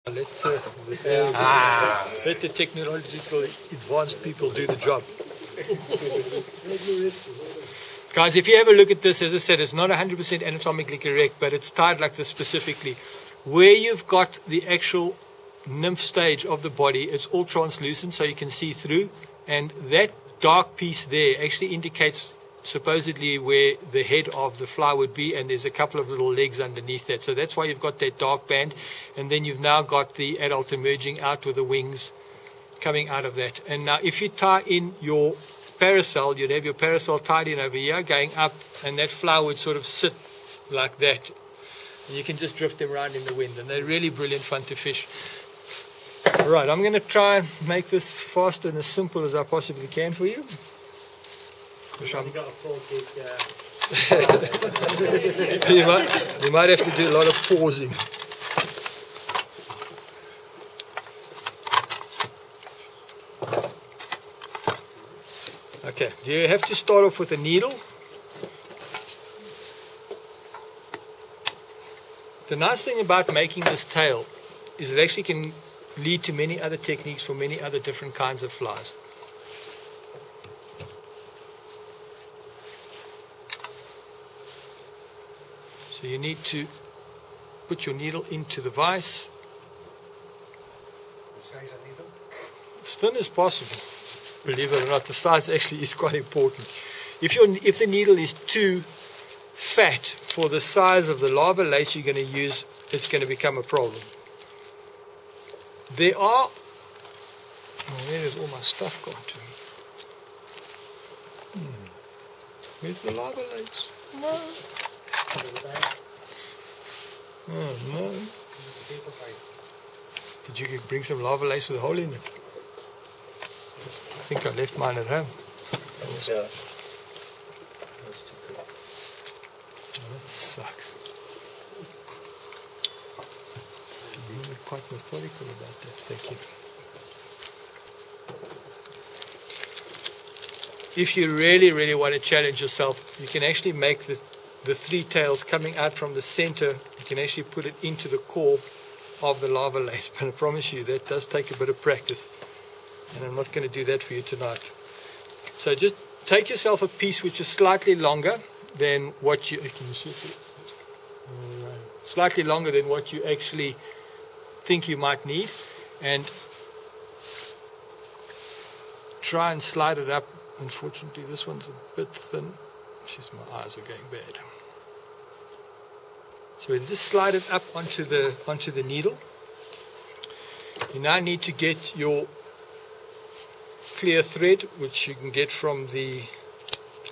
Let's let the technological advanced people do the job. Guys, if you have a look at this, as I said, it's not 100% anatomically correct, but it's tied like this specifically. Where you've got the actual nymph stage of the body, it's all translucent, so you can see through. And that dark piece there actually indicates supposedly where the head of the fly would be, and there's a couple of little legs underneath that. So that's why you've got that dark band, and then you've now got the adult emerging out with the wings coming out of that. And now if you tie in your parasol, you'd have your parasol tied in over here going up, and that flower would sort of sit like that, and you can just drift them around in the wind, and they're really brilliant fun to fish. Right, I'm going to try and make this fast and as simple as I possibly can for you. You might have to do a lot of pausing. Okay, you have to start off with a needle. The nice thing about making this tail is it actually can lead to many other techniques for many other different kinds of flies. So you need to put your needle into the vise. As thin as possible. Believe it or not, the size actually is quite important. If the needle is too fat for the size of the lava lace you're going to use, it's going to become a problem. There are... Oh, where has all my stuff gone to? Where's the lava lace? No. Oh no. Did you bring some lava lace with a hole in it? I think I left mine at home. Yeah. Oh, that sucks. I'm really quite methodical about that. Thank you. If you really want to challenge yourself, you can actually make the three tails coming out from the center. You can actually put it into the core of the lava lace, but I promise you that does take a bit of practice, and I'm not going to do that for you tonight. So just take yourself a piece which is slightly longer than what you slightly longer than what you actually think you might need, and try and slide it up. Unfortunately this one's a bit thin. Jeez, my eyes are going bad. So we just slide it up onto the needle. You now need to get your clear thread, which you can get from the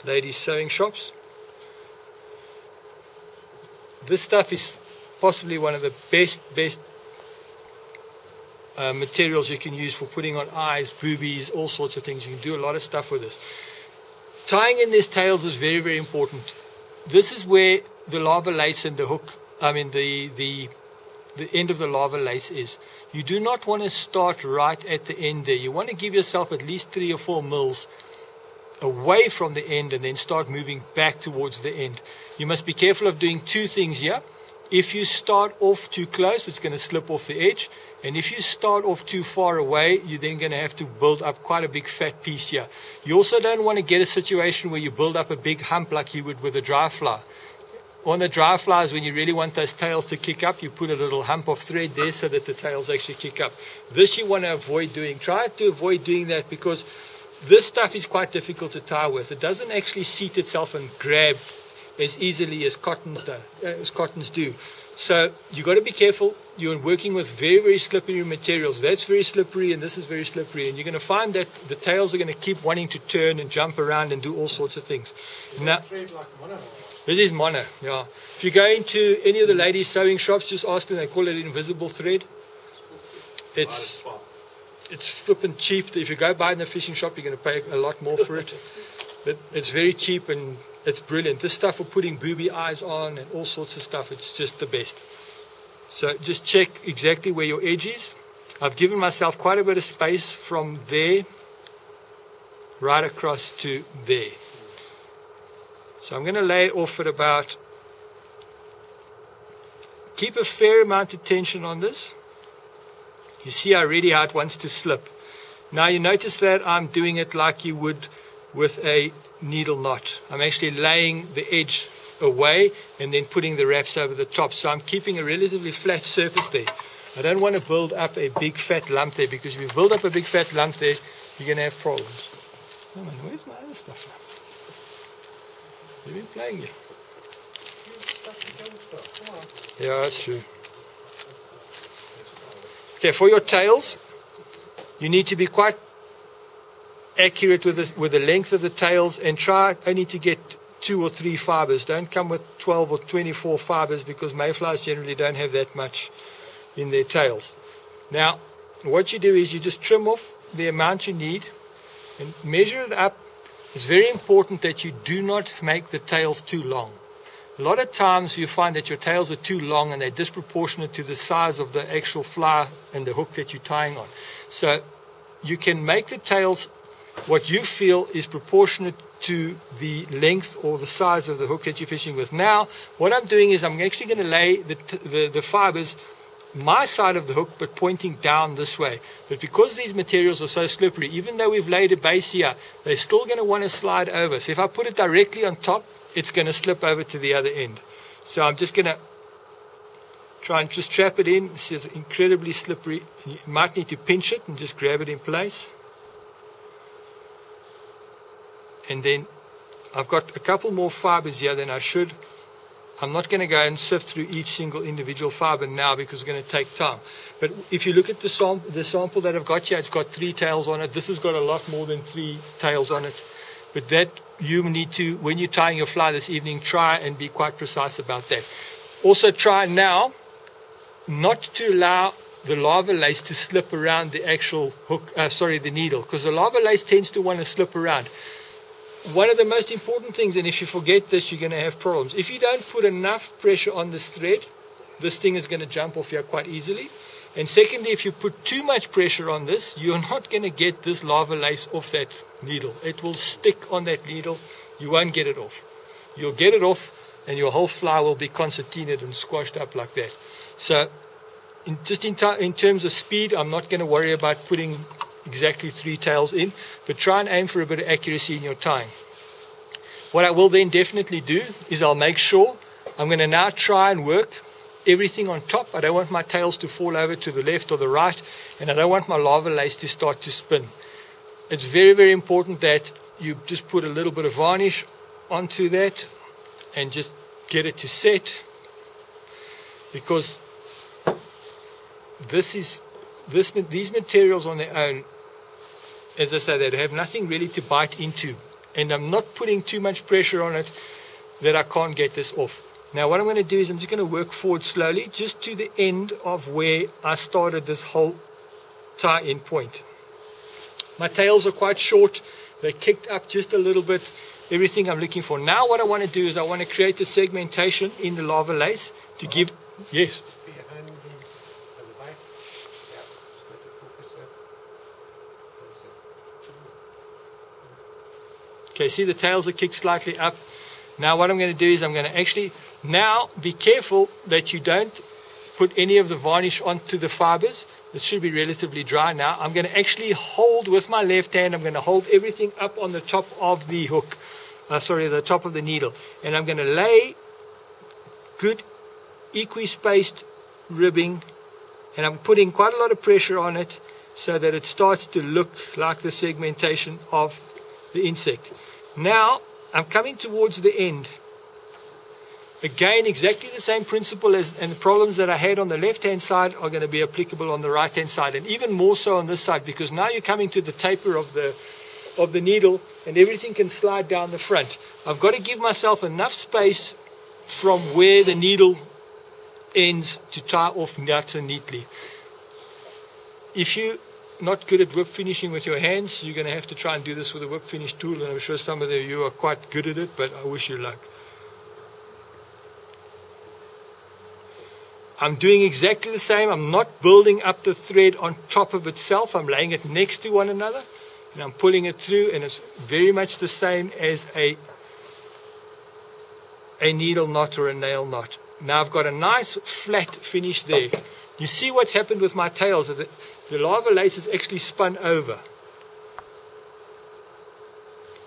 ladies' sewing shops. This stuff is possibly one of the best materials you can use for putting on eyes, boobies, all sorts of things. You can do a lot of stuff with this. Tying in these tails is very important. This is where the lava lace and the hook, the end of the lava lace is. You do not want to start right at the end there. You want to give yourself at least 3 or 4 mils away from the end and then start moving back towards the end. You must be careful of doing 2 things here. If you start off too close, it's going to slip off the edge. And if you start off too far away, you're then going to have to build up quite a big fat piece here. You also don't want to get a situation where you build up a big hump like you would with a dry fly. On the dry flies, when you really want those tails to kick up, you put a little hump of thread there so that the tails actually kick up. This you want to avoid doing. Try to avoid doing that, because this stuff is quite difficult to tie with. It doesn't actually seat itself and grab as easily as cottons do. So you've got to be careful. You're working with very slippery materials. That's very slippery, and this is very slippery, and you're going to find that the tails are going to keep wanting to turn and jump around and do all sorts of things. Now, this is mono, yeah. If you go into any of the ladies' sewing shops, just ask them. They call it invisible thread. It's flipping cheap. If you go buy in the fishing shop, you're going to pay a lot more for it. But it's very cheap and it's brilliant. This stuff for putting booby eyes on and all sorts of stuff, it's just the best. So just check exactly where your edge is. I've given myself quite a bit of space from there right across to there. So I'm going to lay it off at about Keep a fair amount of tension on this. You see already how it wants to slip. Now you notice that I'm doing it like you would with a needle knot. I'm actually laying the edge away and then putting the wraps over the top. So I'm keeping a relatively flat surface there. I don't want to build up a big fat lump there, because if you build up a big fat lump there, you're going to have problems. Oh man, where's my other stuff now? You've been playing here. Yeah, that's true. Okay, for your tails, you need to be quite accurate with the length of the tails, and try only to get 2 or 3 fibers. Don't come with 12 or 24 fibers, because mayflies generally don't have that much in their tails. Now, what you do is you just trim off the amount you need and measure it up. It's very important that you do not make the tails too long. A lot of times you find that your tails are too long and they're disproportionate to the size of the actual fly and the hook that you're tying on. So you can make the tails what you feel is proportionate to the length or the size of the hook that you're fishing with. Now, what I'm doing is I'm actually going to lay the fibers my side of the hook, but pointing down this way. But because these materials are so slippery, even though we've laid a base here, they're still going to want to slide over. So if I put it directly on top, it's going to slip over to the other end. So I'm just going to try and just trap it in. It's incredibly slippery. You might need to pinch it and just grab it in place. And then I've got a couple more fibers here than I should. I'm not going to go and sift through each single individual fiber now, because it's going to take time. But if you look at the sample that I've got here, it's got 3 tails on it. This has got a lot more than 3 tails on it. But that you need to, when you're tying your fly this evening, try and be quite precise about that. Also try now not to allow the lava lace to slip around the actual hook, the needle, because the lava lace tends to want to slip around. One of the most important things, and if you forget this, you're going to have problems. If you don't put enough pressure on this thread, this thing is going to jump off here quite easily. And secondly, if you put too much pressure on this, you're not going to get this lava lace off that needle. It will stick on that needle. You won't get it off. You'll get it off, and your whole fly will be concertinaed and squashed up like that. So, in terms of speed, I'm not going to worry about putting exactly 3 tails in, but try and aim for a bit of accuracy in your tying. What I will then definitely do is I'll make sure I'm going to now try and work everything on top. I don't want my tails to fall over to the left or the right, and I don't want my lava lace to start to spin. It's very, very important that you just put a little bit of varnish onto that and just get it to set, because these materials on their own, as I say, they have nothing really to bite into, and I'm not putting too much pressure on it that I can't get this off. Now what I'm going to do is I'm just going to work forward slowly just to the end of where I started this whole tie-in point. My tails are quite short, they're kicked up just a little bit, everything I'm looking for. Now what I want to do is I want to create a segmentation in the lava lace to give, yes. Okay, see the tails are kicked slightly up. Now what I'm going to do is I'm going to actually, now be careful that you don't put any of the varnish onto the fibers. It should be relatively dry now. I'm going to actually hold with my left hand, I'm going to hold everything up on the top of the hook, the top of the needle. And I'm going to lay good equi-spaced ribbing, and I'm putting quite a lot of pressure on it so that it starts to look like the segmentation of the insect. Now I'm coming towards the end. Again, exactly the same principle and the problems that I had on the left hand side are going to be applicable on the right hand side, and even more so on this side, because now you're coming to the taper of the needle and everything can slide down the front. I've got to give myself enough space from where the needle ends to tie off nice and neatly. If you're not good at whip finishing with your hands, you're going to have to try and do this with a whip finish tool, and I'm sure some of you are quite good at it, but I wish you luck. I'm doing exactly the same. I'm not building up the thread on top of itself. I'm laying it next to one another and I'm pulling it through, and it's very much the same as a needle knot or a nail knot. Now I've got a nice flat finish there. You see what's happened with my tails? The lava lace is actually spun over.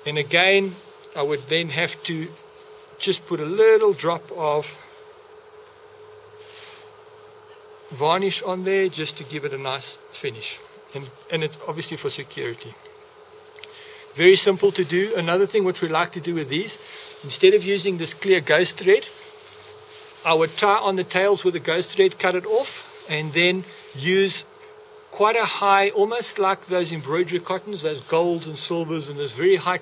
And again, I would then have to just put a little drop of varnish on there just to give it a nice finish. And it's obviously for security. Very simple to do. Another thing which we like to do with these, instead of using this clear ghost thread, I would tie on the tails with a ghost thread, cut it off, and then use quite a high, almost like those embroidery cottons, those golds and silvers, and this very high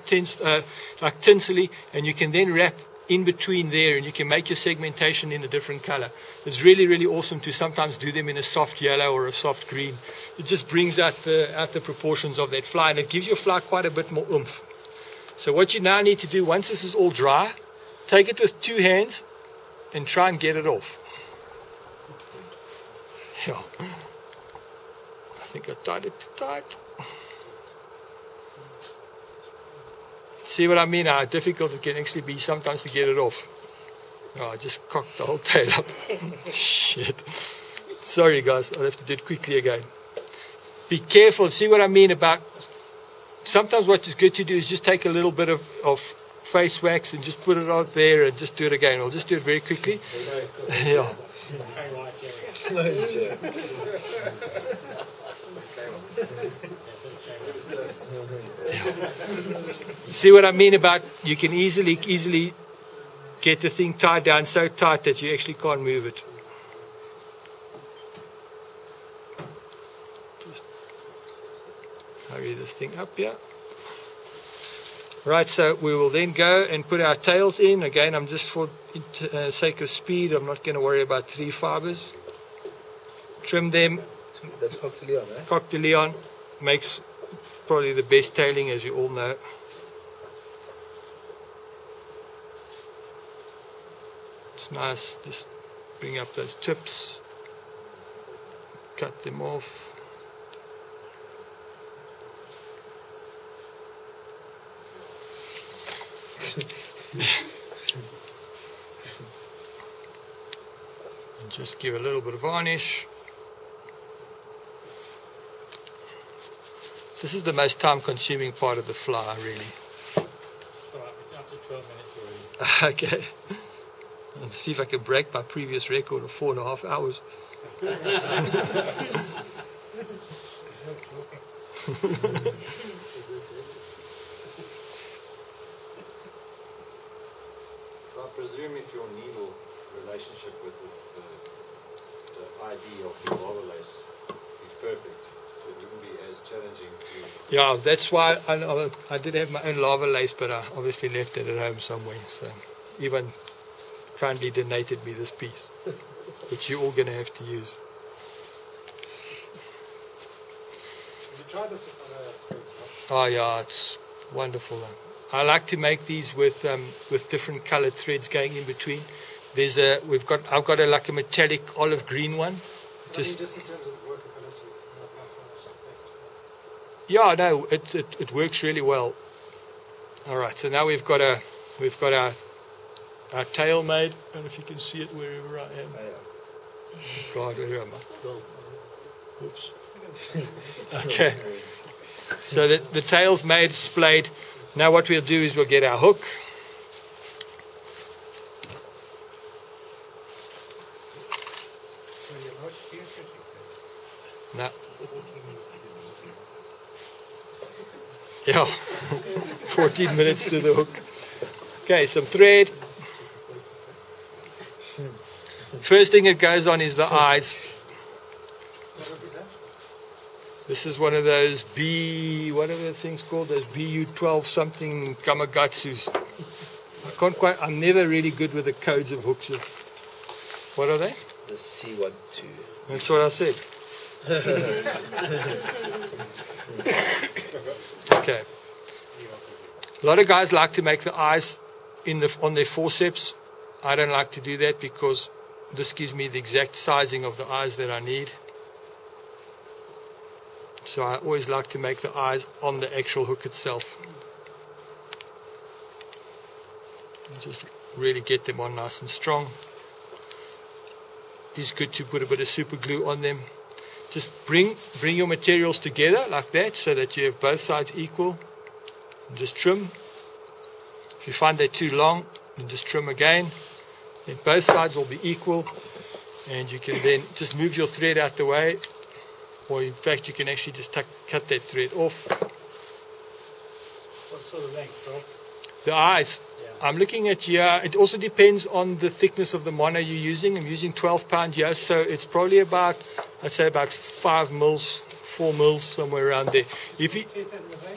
like tinsely, and you can then wrap in between there, and you can make your segmentation in a different color. It's really, really awesome to sometimes do them in a soft yellow or a soft green. It just brings out the proportions of that fly, and it gives your fly quite a bit more oomph. So what you now need to do, once this is all dry, take it with 2 hands and try and get it off. Yeah. I think I tied it too tight. See what I mean? How difficult it can actually be sometimes to get it off. Oh, I just cocked the whole tail up. Shit. Sorry guys, I'll have to do it quickly again. Be careful. See what I mean about, sometimes what is good to do is just take a little bit of face wax and just put it out there and just do it again. I'll just do it very quickly. Yeah. See what I mean about, you can easily get the thing tied down so tight that you actually can't move it. Just hurry this thing up here. Right, so we will then go and put our tails in. Again, I'm just for sake of speed, I'm not going to worry about 3 fibers. Trim them. That's Coq de Leon, eh? Coq de Leon makes probably the best tailing, as you all know. It's nice, just bring up those tips, cut them off. And just give a little bit of varnish. This is the most time-consuming part of the fly, really. Up to 12 minutes already. Okay. Let's see if I can break my previous record of 4.5 hours. So I presume if your needle relationship with the ID of your lava lace is perfect, it wouldn't be as challenging to... Yeah, that's why I did have my own lava lace, but I obviously left it at home somewhere. So Ivan kindly donated me this piece, which you're all going to have to use. Have you tried this with other threads? Oh yeah, it's wonderful. I like to make these with different colored threads going in between. There's I've got like a metallic olive green one. Just in terms of workability, not so much. Yeah, no, it works really well. All right, so now we've got our tail made. I don't know if you can see it wherever I am. Oh, yeah. God, where am I? Oops. Okay. So the tail's made, splayed. Now what we'll do is we'll get our hook. No. Yeah. 14 minutes to the hook. Okay, some thread. First thing that goes on is the eyes. This is one of those what are the things called? Those BU12 something Kamagatsus. I'm never really good with the codes of hooks. What are they? The C12. That's what I said. Okay. A lot of guys like to make the eyes on their forceps. I don't like to do that because this gives me the exact sizing of the eyes that I need. So I always like to make the eyes on the actual hook itself. And just really get them on nice and strong. is good to put a bit of super glue on them. Just bring your materials together like that so that you have both sides equal. And just trim. If you find they're too long, then just trim again. Then both sides will be equal, and you can then just move your thread out the way, or in fact you can actually just cut that thread off. What sort of length, Rob? The eyes, Yeah. I'm looking at here, it also depends on the thickness of the mono you're using. I'm using 12 pound here, so it's probably about, I'd say about 5 mils, 4 mils, somewhere around there. If you, Fit that in the vein?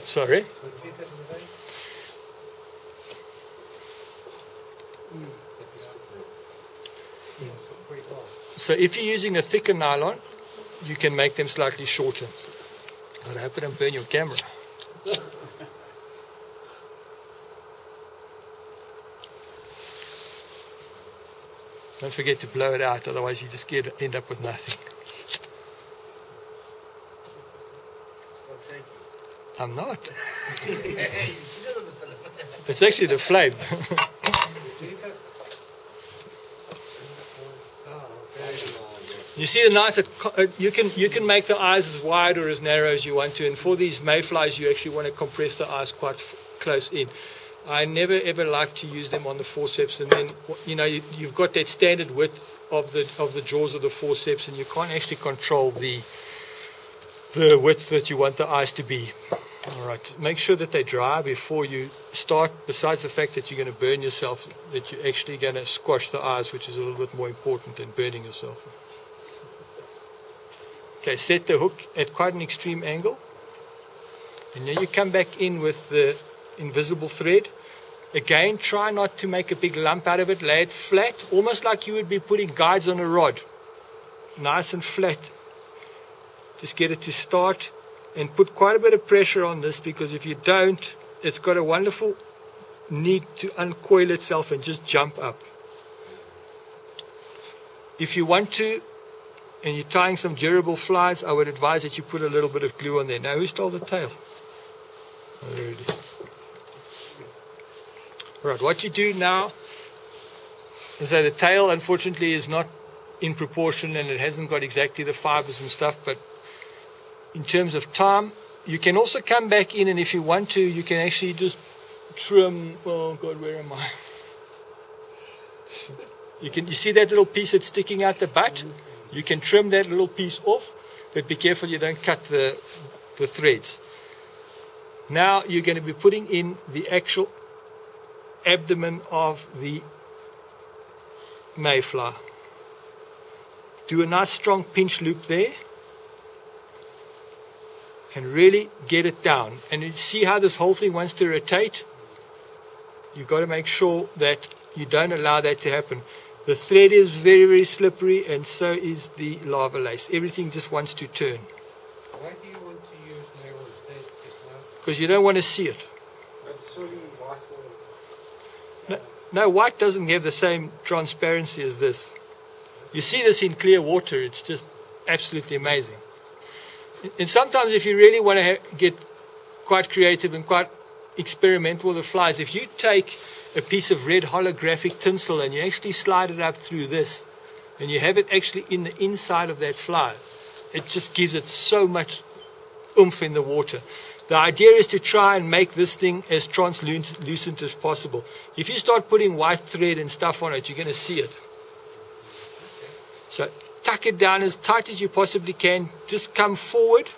sorry? Would fit that in the vein? Pretty well. So if you're using a thicker nylon, you can make them slightly shorter. God, I hope I don't burn your camera. Don't forget to blow it out, otherwise you just end up with nothing. I'm not. It's actually the flame. You see the nice, you can make the eyes as wide or as narrow as you want to, and for these mayflies you actually want to compress the eyes quite close in. I never ever like to use them on the forceps, and then you've got that standard width of the jaws of the forceps, and you can't actually control the width that you want the eyes to be. Alright, make sure that they dry before you start, besides the fact that you're going to burn yourself, that you're actually going to squash the eyes, which is a little bit more important than burning yourself. Okay, set the hook at quite an extreme angle, and now you come back in with the invisible thread. Again, try not to make a big lump out of it. Lay it flat, almost like you would be putting guides on a rod. Nice and flat. Just get it to start, and put quite a bit of pressure on this, because if you don't, it's got a wonderful need to uncoil itself and just jump up. If you want to, and you're tying some durable flies, I would advise that you put a little bit of glue on there. Now, who stole the tail? Oh, there it is. Right, what you do now is that the tail, unfortunately, is not in proportion, and it hasn't got exactly the fibers and stuff, but in terms of time, you can also come back in, and if you want to, you can actually just trim. Oh God, where am I? You see that little piece that's sticking out the butt? You can trim that little piece off, but be careful you don't cut the threads. Now you're going to be putting in the actual abdomen of the mayfly. Do a nice strong pinch loop there, and really get it down. And you see how this whole thing wants to rotate? You've got to make sure that you don't allow that to happen. The thread is very, very slippery, and so is the lava lace. Everything just wants to turn. Why do you want to use narrow thread? Because you don't want to see it. But surely white will... No, white doesn't have the same transparency as this. You see this in clear water, it's just absolutely amazing. And sometimes if you really want to get quite creative and quite experimental with the flies, if you take a piece of red holographic tinsel and you actually slide it up through this, and you have it actually in the inside of that fly, it just gives it so much oomph in the water. The idea is to try and make this thing as translucent as possible. If you start putting white thread and stuff on it, you're going to see it. So tuck it down as tight as you possibly can. Just come forward.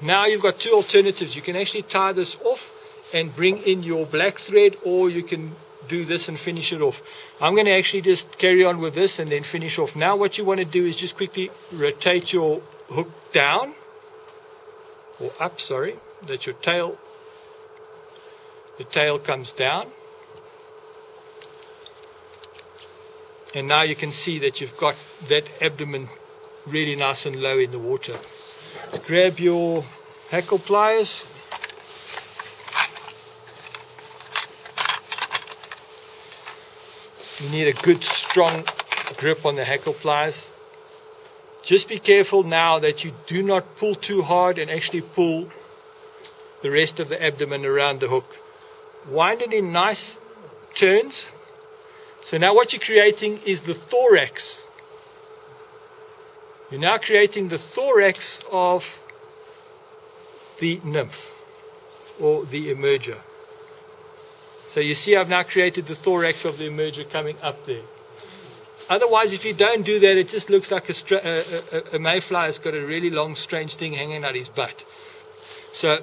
Now you've got two alternatives. You can actually tie this off and bring in your black thread, or you can do this and finish it off. I'm going to actually just carry on with this and then finish off. Now what you want to do is just quickly rotate your hook down, or up, sorry, that your tail, the tail comes down. And now you can see that you've got that abdomen really nice and low in the water. Just grab your hackle pliers. You need a good strong grip on the hackle pliers. Just be careful now that you do not pull too hard and actually pull the rest of the abdomen around the hook. Wind it in nice turns. So now what you're creating is the thorax. You're now creating the thorax of the nymph or the emerger. So you see I've now created the thorax of the emerger coming up there. Otherwise, if you don't do that, it just looks like a mayfly has got a really long, strange thing hanging out his butt. So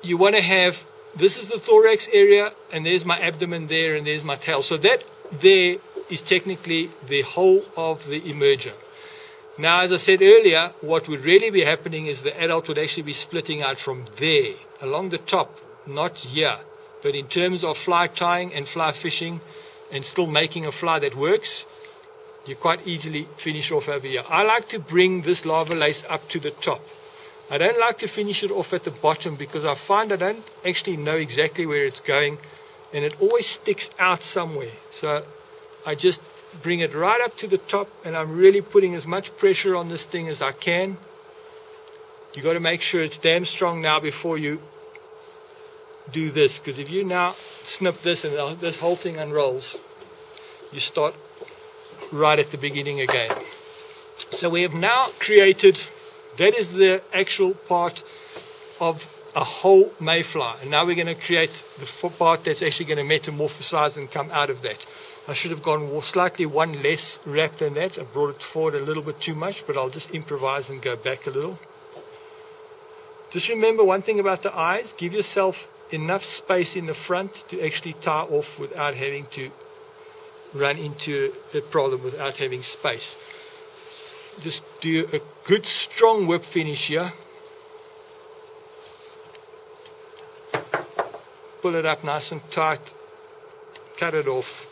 you want to have, this is the thorax area, and there's my abdomen there, and there's my tail. So that there is technically the whole of the emerger. Now, as I said earlier, what would really be happening is the adult would actually be splitting out from there, along the top, not here. But in terms of fly tying and fly fishing and still making a fly that works, you quite easily finish off over here. I like to bring this lava lace up to the top. I don't like to finish it off at the bottom because I find I don't actually know exactly where it's going and it always sticks out somewhere. So I just bring it right up to the top and I'm really putting as much pressure on this thing as I can. You got to make sure it's damn strong now before you do this, because if you now snip this and this whole thing unrolls, you start right at the beginning again. So we have now created, that is the actual part of a whole mayfly, and now we're going to create the part that's actually going to metamorphosize and come out of that. I should have gone slightly one less wrap than that. I brought it forward a little bit too much, but I'll just improvise and go back a little. Just remember one thing about the eyes, give yourself enough space in the front to actually tie off without having to run into a problem without having space. Just do a good strong whip finish here. Pull it up nice and tight, cut it off.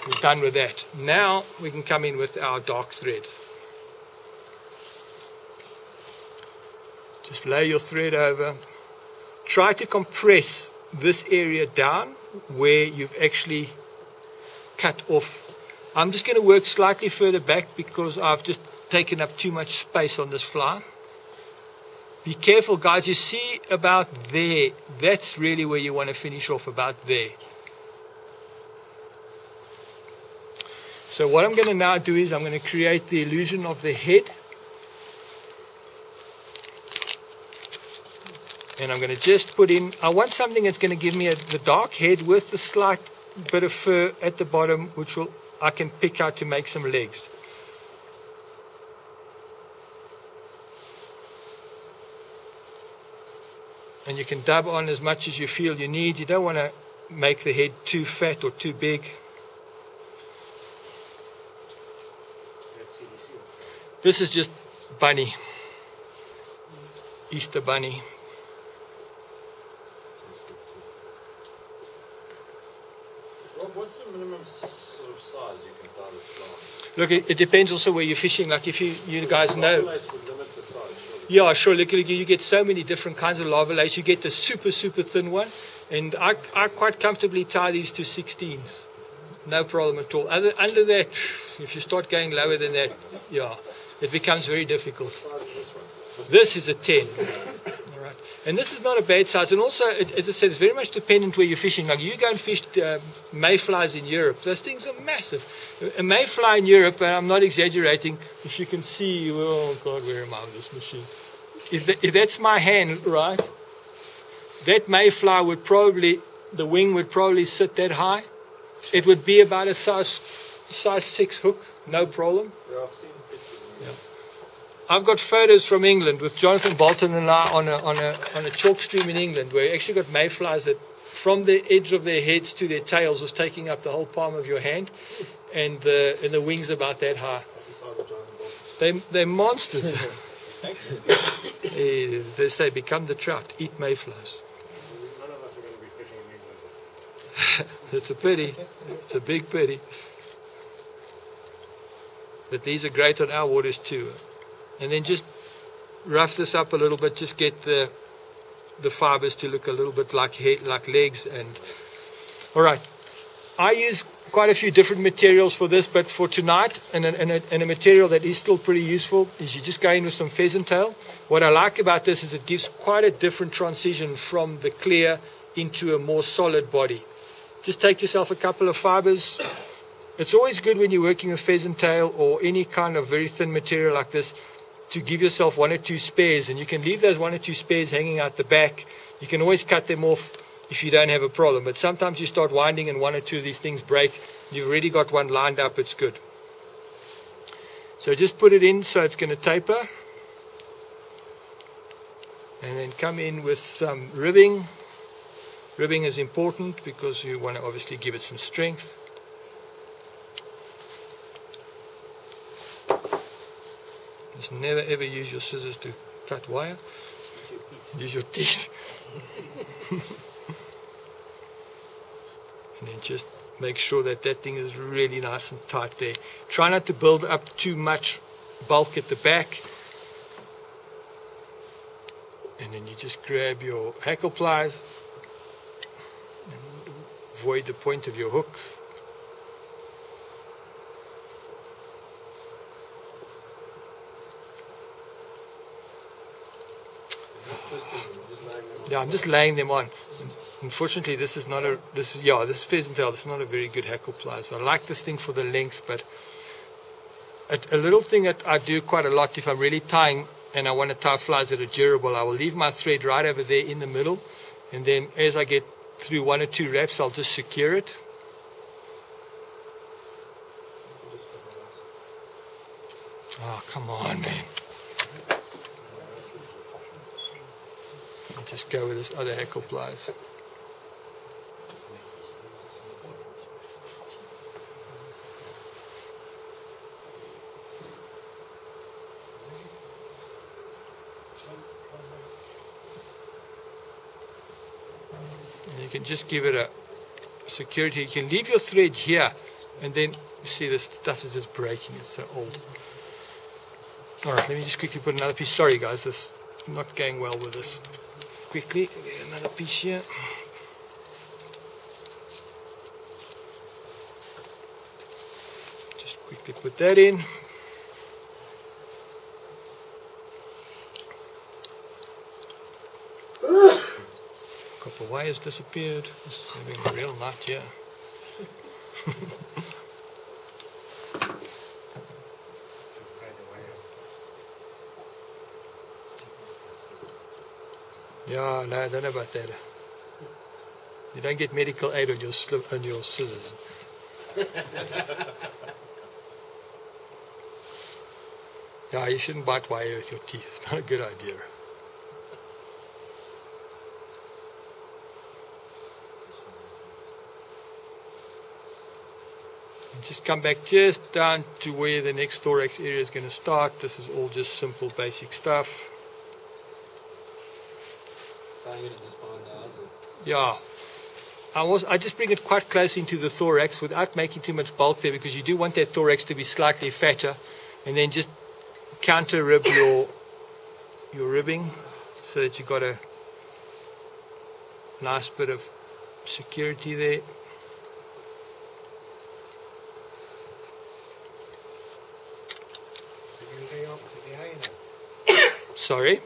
We're done with that. Now we can come in with our dark thread. Just lay your thread over. Try to compress this area down where you've actually cut off. I'm just going to work slightly further back because I've just taken up too much space on this fly. Be careful, guys. You see about there, that's really where you want to finish off, about there. So what I'm going to now do is I'm going to create the illusion of the head. And I'm going to just put in, I want something that's going to give me the dark head with the slight bit of fur at the bottom, which I can pick out to make some legs. And you can dab on as much as you feel you need. You don't want to make the head too fat or too big. This is just bunny, Easter bunny. What's the minimum sort of size you can tie this fly? Look, it depends also where you're fishing. Like if you guys know. Lava lace would limit the size, surely. Yeah, sure. Look, you get so many different kinds of lava lace. You get the super thin one, and I quite comfortably tie these to 16s. No problem at all. Under that, if you start going lower than that, yeah, it becomes very difficult. What size is this one? This is a 10. All right. And this is not a bad size. And also, as I said, it's very much dependent where you're fishing. Like you go and fish mayflies in Europe. Those things are massive. A mayfly in Europe, and I'm not exaggerating, if you can see, oh God, where am I on this machine? If that's my hand, right, that mayfly would probably, the wing would probably sit that high. It would be about a size 6 hook, no problem. Yeah, I've seen pictures. I've got photos from England with Jonathan Bolton and I on a chalk stream in England where we actually got mayflies that from the edge of their heads to their tails was taking up the whole palm of your hand, and the wings about that high. They're monsters. They say become the trout, eat mayflies. None of us are going to be fishing in England. It's a pity. It's a big pity. But these are great on our waters too. And then just rough this up a little bit. Just get the fibers to look a little bit like legs. And all right, I use quite a few different materials for this, but for tonight, and a material that is still pretty useful is you just go in with some pheasant tail. What I like about this is it gives quite a different transition from the clear into a more solid body. just take yourself a couple of fibers. It's always good when you're working with pheasant tail or any kind of very thin material like this to give yourself 1 or 2 spares, and you can leave those 1 or 2 spares hanging out the back. You can always cut them off if you don't have a problem, but sometimes you start winding and 1 or 2 of these things break. You've already got one lined up, it's good. So just put it in so it's going to taper, and then come in with some ribbing. Ribbing is important because you want to obviously give it some strength. Just never ever use your scissors to cut wire. Use your teeth. And then just make sure that that thing is really nice and tight there. Try not to build up too much bulk at the back. And then you just grab your hackle pliers and avoid the point of your hook. Yeah, I'm just laying them on. Unfortunately, this is not a this is pheasant tail. This is not a very good hackle pliers. I like this thing for the length, but a little thing that I do quite a lot if I'm really tying and I want to tie flies that are durable, I will leave my thread right over there in the middle, and then as I get through 1 or 2 wraps, I'll just secure it. Oh, come on, man. I'll just go with this other hackle pliers. And you can just give it a security. You can leave your thread here, and then you see this stuff is just breaking. It's so old. Alright, let me just quickly put another piece. Sorry guys, this is not going well with this. Quickly, another piece here. Just quickly put that in. Copper wires disappeared. This is having a real nut here. Yeah, no, I don't know about that. You don't get medical aid on your scissors. Yeah, you shouldn't bite wire with your teeth. It's not a good idea. And just come back just down to where the next thorax area is going to start. This is all just simple, basic stuff. Yeah, I just bring it quite close into the thorax without making too much bulk there, because you do want that thorax to be slightly fatter, and then just counter rib your ribbing so that you've got a nice bit of security there. Sorry?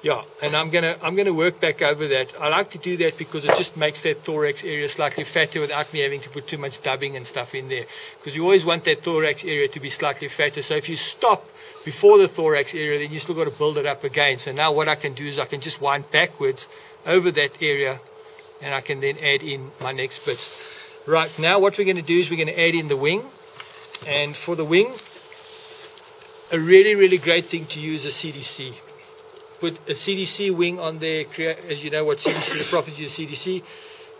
Yeah, and I'm gonna work back over that. I like to do that because it just makes that thorax area slightly fatter without me having to put too much dubbing and stuff in there. Because you always want that thorax area to be slightly fatter. So if you stop before the thorax area, then you still got to build it up again. So now what I can do is I can just wind backwards over that area, and I can then add in my next bits. Right, now what we're going to do is we're going to add in the wing. And for the wing, a really, really great thing to use is CDC. Put a CDC wing on there. As you know what CDC, the properties of CDC,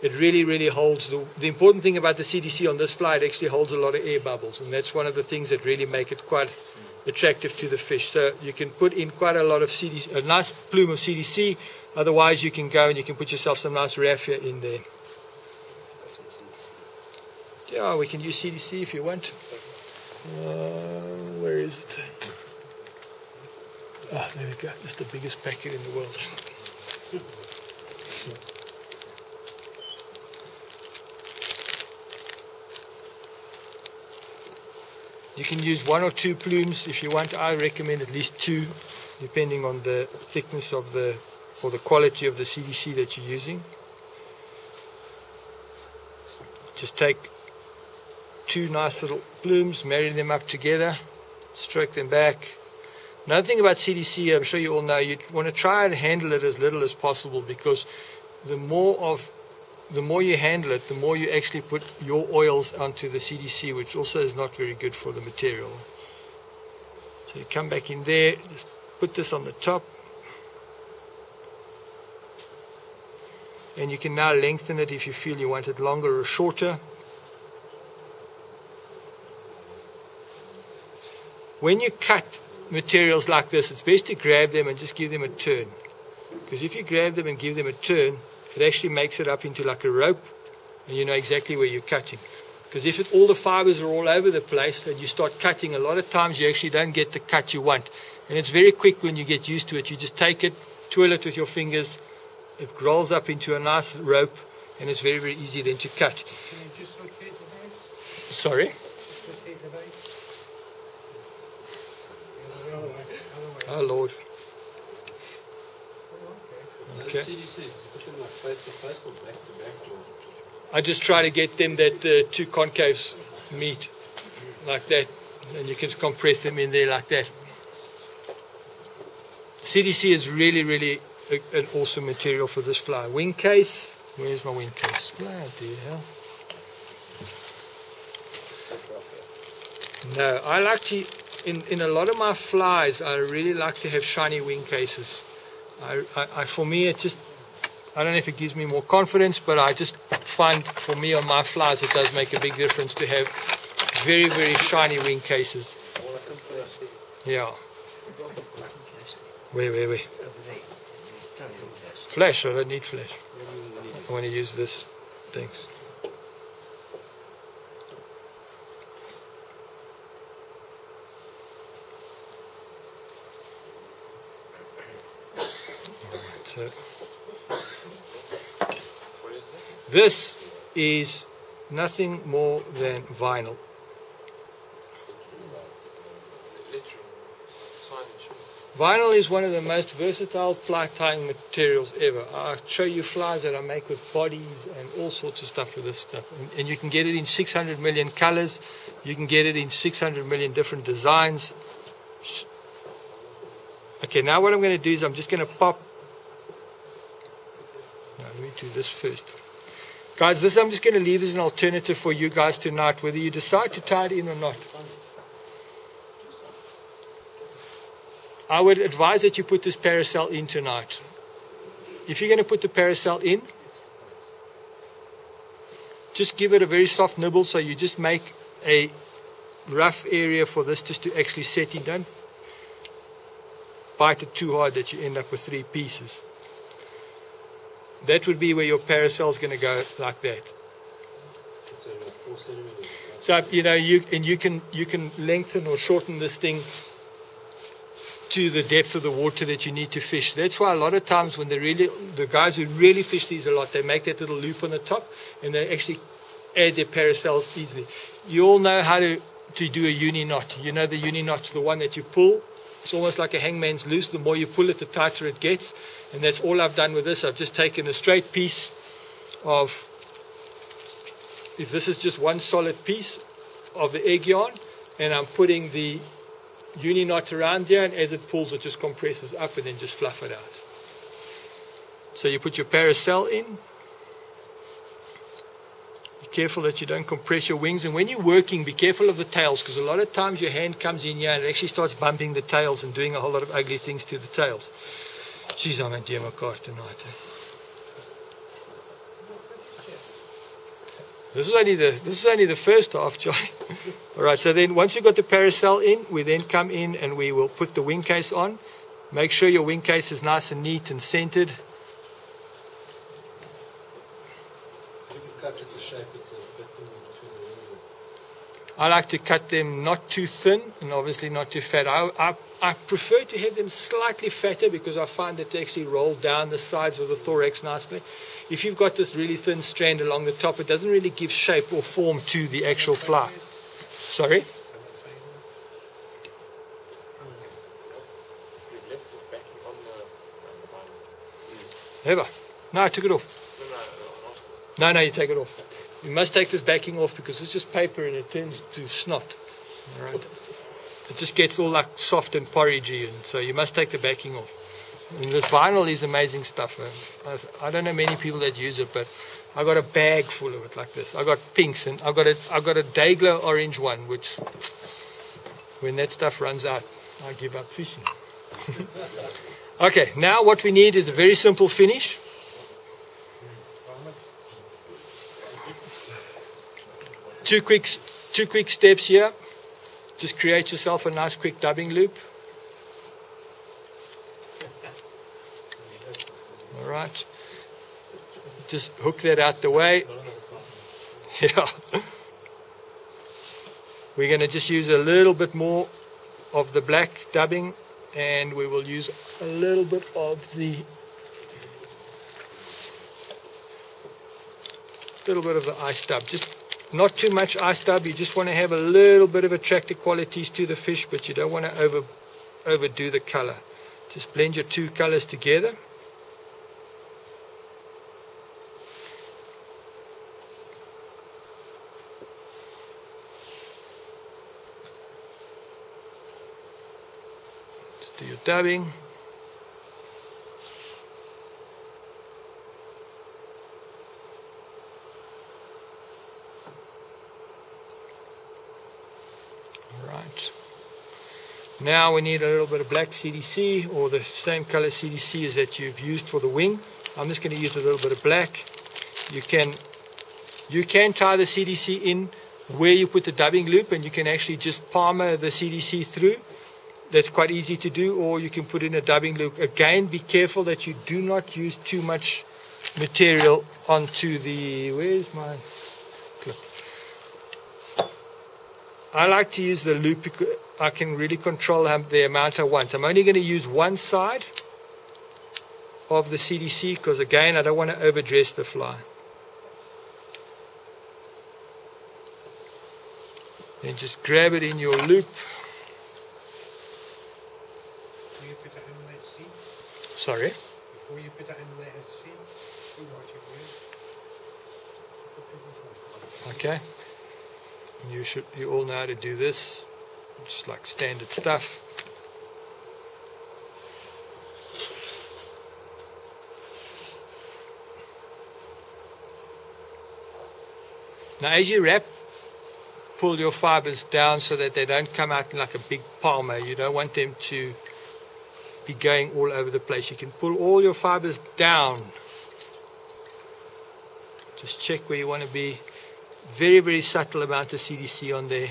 it really, really holds. The important thing about the CDC on this fly, it actually holds a lot of air bubbles, and that's one of the things that really make it quite attractive to the fish. So you can put in quite a lot of CDC, a nice plume of CDC. Otherwise, you can go and you can put yourself some nice raffia in there. Yeah, we can use CDC if you want. Where is it? Oh, there we go. This is the biggest packet in the world. You can use 1 or 2 plumes if you want. I recommend at least 2, depending on the thickness of or the quality of the CDC that you're using. Just take two nice little plumes, marry them up together, stroke them back. Another thing about CDC, I'm sure you all know, you want to try and handle it as little as possible, because the more you handle it, the more you actually put your oils onto the CDC, which also is not very good for the material. So you come back in there, just put this on the top, and you can now lengthen it if you feel you want it longer or shorter. When you cut materials like this, it's best to grab them and just give them a turn, because if you grab them and give them a turn, it actually makes it up into like a rope, and you know exactly where you're cutting. Because if all the fibers are all over the place and you start cutting, a lot of times you actually don't get the cut you want. And it's very quick when you get used to it. You just take it, twirl it with your fingers, it rolls up into a nice rope, and it's very, very easy then to cut. Can you just repeat the base? Sorry? Just repeat the base. The other way. Oh Lord. Okay. CDC, you put them like face to face or back to back? Or? I just try to get them that two concaves meet like that, and you can compress them in there like that. CDC is really, really an awesome material for this fly. Wing case, where's my wing case? Bloody hell. No, I like to, in a lot of my flies, I really like to have shiny wing cases. For me, it just, I don't know if it gives me more confidence, but I just find, for me on my flies, it does make a big difference to have very, very shiny wing cases. Yeah. Where? Flash, I don't need flash. I want to use this. Thanks. So this is nothing more than vinyl. Vinyl is one of the most versatile fly tying materials ever. I'll show you flies that I make with bodies and all sorts of stuff with this stuff. And you can get it in 600 million colors. You can get it in 600 million different designs. Okay, now what I'm going to do is I'm just going to pop. Now let me do this first. Guys, this I'm just going to leave as an alternative for you guys tonight, whether you decide to tie it in or not. I would advise that you put this Parasol in tonight. If you're going to put the Parasol in, just give it a very soft nibble, so you just make a rough area for this just to actually set in. Don't bite it too hard that you end up with 3 pieces. That would be where your Parasol is going to go, like that. So you know, you can lengthen or shorten this thing to the depth of the water that you need to fish. That's why a lot of times when the guys who really fish these a lot, they make that little loop on the top and they actually add their Parasols easily. You all know how to do a uni knot. You know the uni knot's the one that you pull. It's almost like a hangman's noose. The more you pull it, the tighter it gets. And that's all I've done with this. I've just taken a straight piece of, if this is just one solid piece of the egg yarn, and I'm putting the uni knot around here, and as it pulls, it just compresses up and then just fluff it out. So you put your Parasol in. Be careful that you don't compress your wings, and when you're working, be careful of the tails, because a lot of times your hand comes in here and it actually starts bumping the tails and doing a whole lot of ugly things to the tails. Jeez, I'm at my car tonight. This is only the first half, Charlie. All right, so then once you've got the Parasol in, we then come in and we will put the wing case on. Make sure your wing case is nice and neat and centered. You can cut it to shape it so it's between the wings. I like to cut them not too thin and obviously not too fat. I prefer to have them slightly fatter because I find that they actually roll down the sides of the thorax nicely. If you've got this really thin strand along the top, it doesn't really give shape or form to the actual fly. Sorry? Ever? No, I took it off. No, you take it off. You must take this backing off because it's just paper and it turns to snot. All right. It just gets all like soft and porridgey, and so you must take the backing off. And this vinyl is amazing stuff. I don't know many people that use it, but I got a bag full of it like this. I got pinks, and I got a Dayglow orange one, which when that stuff runs out, I give up fishing. Okay, now what we need is a very simple finish. Two quick steps here. Just create yourself a nice quick dubbing loop. All right. Just hook that out the way. Yeah. We're going to just use a little bit more of the black dubbing, and we will use a little bit of the ice dub. Just not too much ice dub. You just want to have a little bit of attractive qualities to the fish, but you don't want to overdo the color. Just blend your two colors together. Just do your dubbing. Now we need a little bit of black CDC, or the same color CDC as that you've used for the wing. I'm just going to use a little bit of black. You can tie the CDC in where you put the dubbing loop, and you can actually just palmer the CDC through. That's quite easy to do, or you can put in a dubbing loop. Again, be careful that you do not use too much material onto the... Where's my clip? I like to use the loop because I can really control the amount I want. I'm only going to use one side of the CDC because, again, I don't want to overdress the fly. Then just grab it in your loop. Before you put it in that seat? Sorry? Before you put it in that seat, you watch it. Okay. You all know how to do this. Just like standard stuff. Now as you wrap, pull your fibers down so that they don't come out like a big palmer. You don't want them to be going all over the place. You can pull all your fibers down. Just check where you want to be. Very, very subtle amount of CDC on there.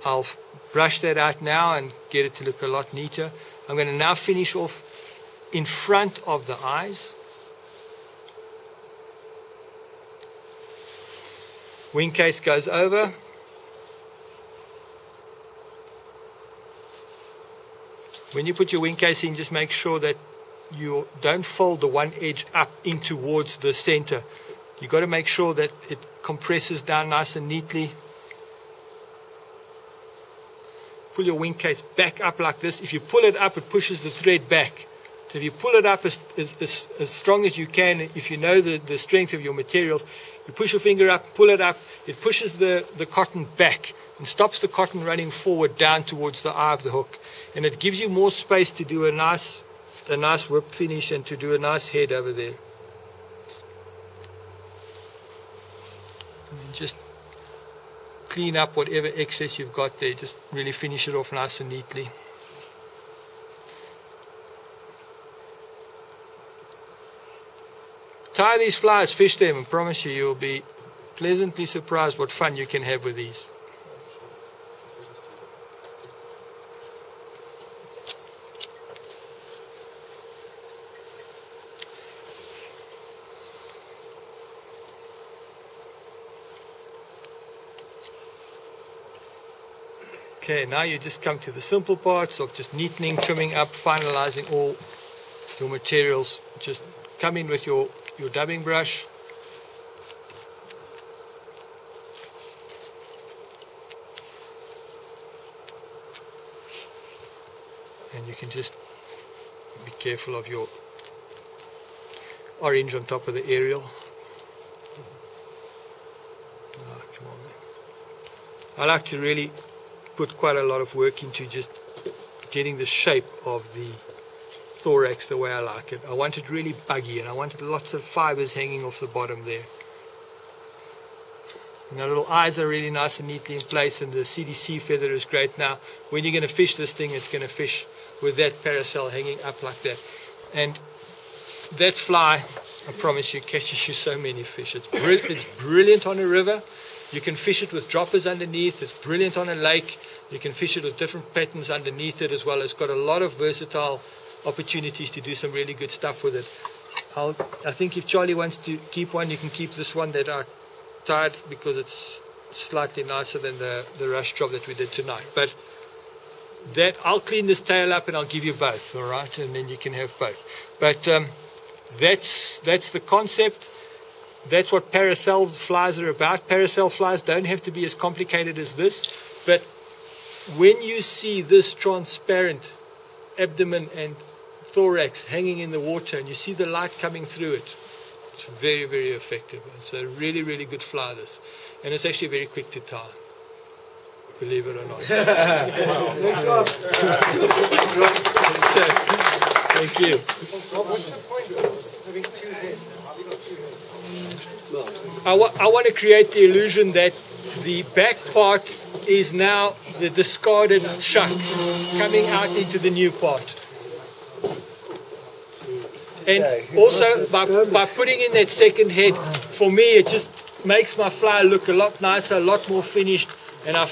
I'll brush that out now and get it to look a lot neater. I'm going to now finish off in front of the eyes. Wing case goes over. When you put your wing case in, just make sure that you don't fold the one edge up in towards the center. You've got to make sure that it compresses down nice and neatly. Pull your wing case back up like this. If you pull it up, it pushes the thread back. So if you pull it up as strong as you can, if you know the strength of your materials, you push your finger up, pull it up, it pushes the cotton back and stops the cotton running forward down towards the eye of the hook. And it gives you more space to do a nice whip finish and to do a nice head over there. And just clean up whatever excess you've got there. Just really finish it off nice and neatly. Tie these flies, fish them, and promise you, you'll be pleasantly surprised what fun you can have with these. Okay, now you just come to the simple parts of just neatening, trimming up, finalizing all your materials. Just come in with your dubbing brush. And you can just be careful of your orange on top of the aerial. I like to really put quite a lot of work into just getting the shape of the thorax the way I like it. I want it really buggy, and I wanted lots of fibers hanging off the bottom there. And the little eyes are really nice and neatly in place, and the CDC feather is great. Now, when you're going to fish this thing, it's going to fish with that parasol hanging up like that. And that fly, I promise you, catches you so many fish. It's brilliant on a river. You can fish it with droppers underneath. It's brilliant on a lake. You can fish it with different patterns underneath it as well. It's got a lot of versatile opportunities to do some really good stuff with it. I think if Charlie wants to keep one, you can keep this one that I tied, because it's slightly nicer than the rush job that we did tonight. But that, I'll clean this tail up and I'll give you both, all right? And then you can have both. But that's the concept. That's what parasol flies are about. Parasol flies don't have to be as complicated as this, but when you see this transparent abdomen and thorax hanging in the water and you see the light coming through it, it's very, very effective. It's a really, really good fly, this. And it's actually very quick to tie, believe it or not. Thank you. What's the point of having two heads? Have you got two heads? I want to create the illusion that the back part is now the discarded shuck coming out into the new part. And also, by putting in that second head, for me, it just makes my fly look a lot nicer, a lot more finished, and I